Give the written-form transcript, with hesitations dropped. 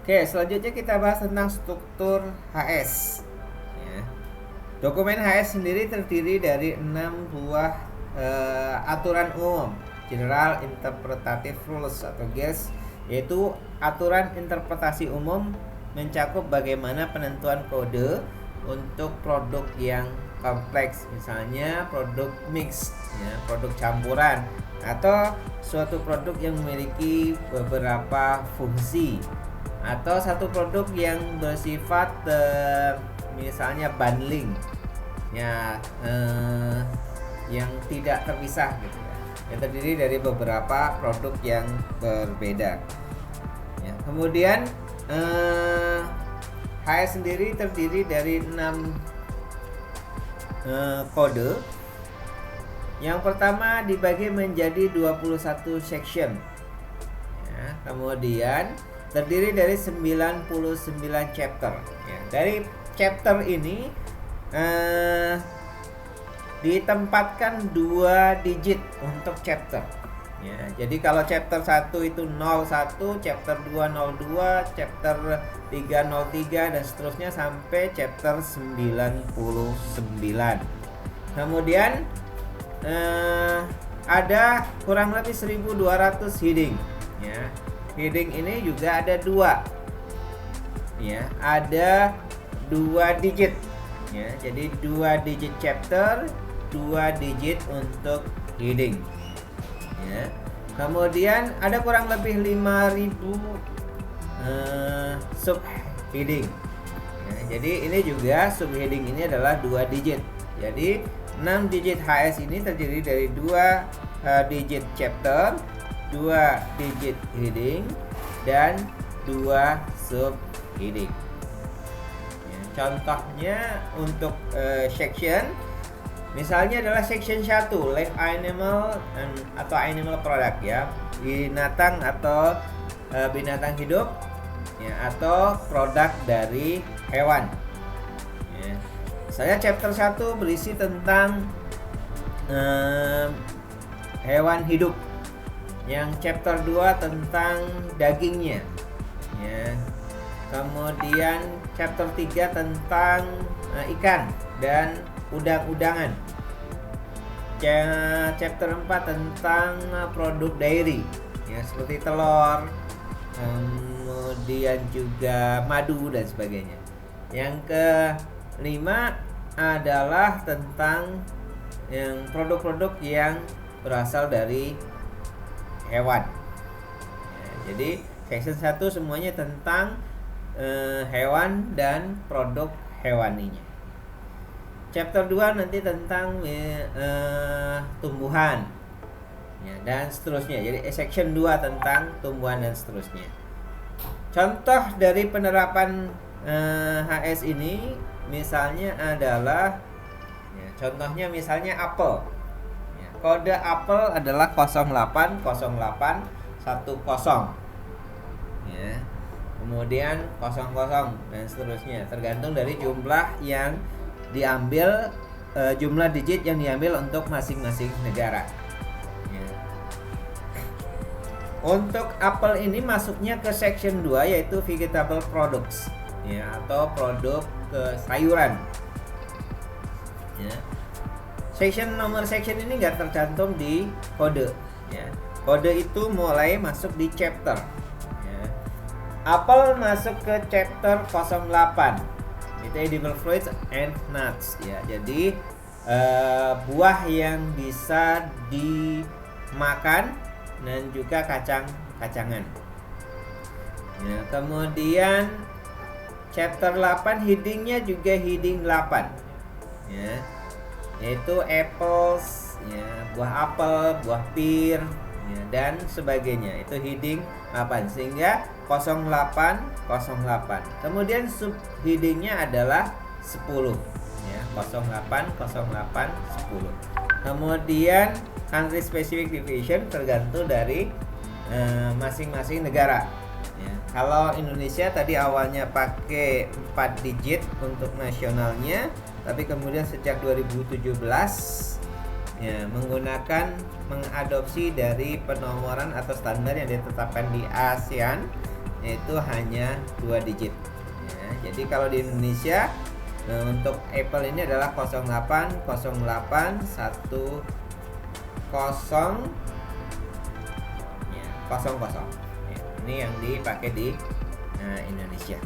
Oke, selanjutnya kita bahas tentang struktur HS. Ya. Dokumen HS sendiri terdiri dari 6 buah aturan umum, General Interpretative Rules atau GIRS, yaitu aturan interpretasi umum mencakup bagaimana penentuan kode untuk produk yang kompleks, misalnya produk mix, ya, produk campuran, atau suatu produk yang memiliki beberapa fungsi, atau satu produk yang bersifat misalnya bundling, ya, yang tidak terpisah gitu ya, yang terdiri dari beberapa produk yang berbeda ya. Kemudian HS sendiri terdiri dari 6 kode. Yang pertama dibagi menjadi 21 section ya. Kemudian terdiri dari 99 chapter ya. Dari chapter ini ditempatkan 2 digit untuk chapter ya. Jadi kalau chapter 1 itu 01, chapter 2 02, chapter 3 03 dan seterusnya sampai chapter 99. Kemudian ada kurang lebih 1200 heading ya. Heading ini juga ada 2 ya, ada 2 digit ya. Jadi 2 digit chapter, 2 digit untuk heading ya. Kemudian ada kurang lebih 5000 sub heading ya. Jadi ini juga sub heading ini adalah 2 digit. Jadi 6 digit HS ini terdiri dari 2 digit chapter, 2 digit heading, dan 2 sub heading ya. Contohnya untuk section misalnya adalah section 1 live animal atau animal product ya, binatang atau binatang hidup ya, atau produk dari hewan ya. Saya chapter 1 berisi tentang hewan hidup. Yang chapter 2 tentang dagingnya ya. Kemudian chapter 3 tentang ikan dan udang-udangan. Chapter 4 tentang produk dairy ya, seperti telur, kemudian juga madu dan sebagainya. Yang kelima adalah tentang yang produk-produk yang berasal dari hewan ya. Jadi section 1 semuanya tentang hewan dan produk hewaninya. Chapter 2 nanti tentang tumbuhan ya, dan seterusnya. Jadi section 2 tentang tumbuhan dan seterusnya. Contoh dari penerapan HS ini misalnya adalah ya, contohnya misalnya apel ya, kode apel adalah 080810 ya. Kemudian 00 dan seterusnya, tergantung dari jumlah yang diambil, jumlah digit yang diambil untuk masing-masing negara ya. Untuk apel ini masuknya ke section 2 yaitu vegetable products ya, atau produk sayuran ya. Nomor section ini nggak tercantum di kode ya. Kode itu mulai masuk di chapter ya. Apel masuk ke chapter 08, itu edible fruits and nuts ya. Jadi buah yang bisa dimakan dan juga kacang-kacangan ya. Kemudian chapter 8 headingnya juga heading 8 ya, yaitu apples ya, buah apel, buah pir ya, dan sebagainya. Itu heading 8 sehingga 0808. Kemudian sub headingnya adalah 10 ya, 080810. Kemudian country specific deviation tergantung dari masing-masing negara ya. Kalau Indonesia tadi awalnya pakai 4 digit untuk nasionalnya, tapi kemudian sejak 2017 ya, mengadopsi dari penomoran atau standar yang ditetapkan di ASEAN yaitu hanya 2 digit ya. Jadi kalau di Indonesia untuk Apple ini adalah 080810 ya, 00 ya, ini yang dipakai di Indonesia.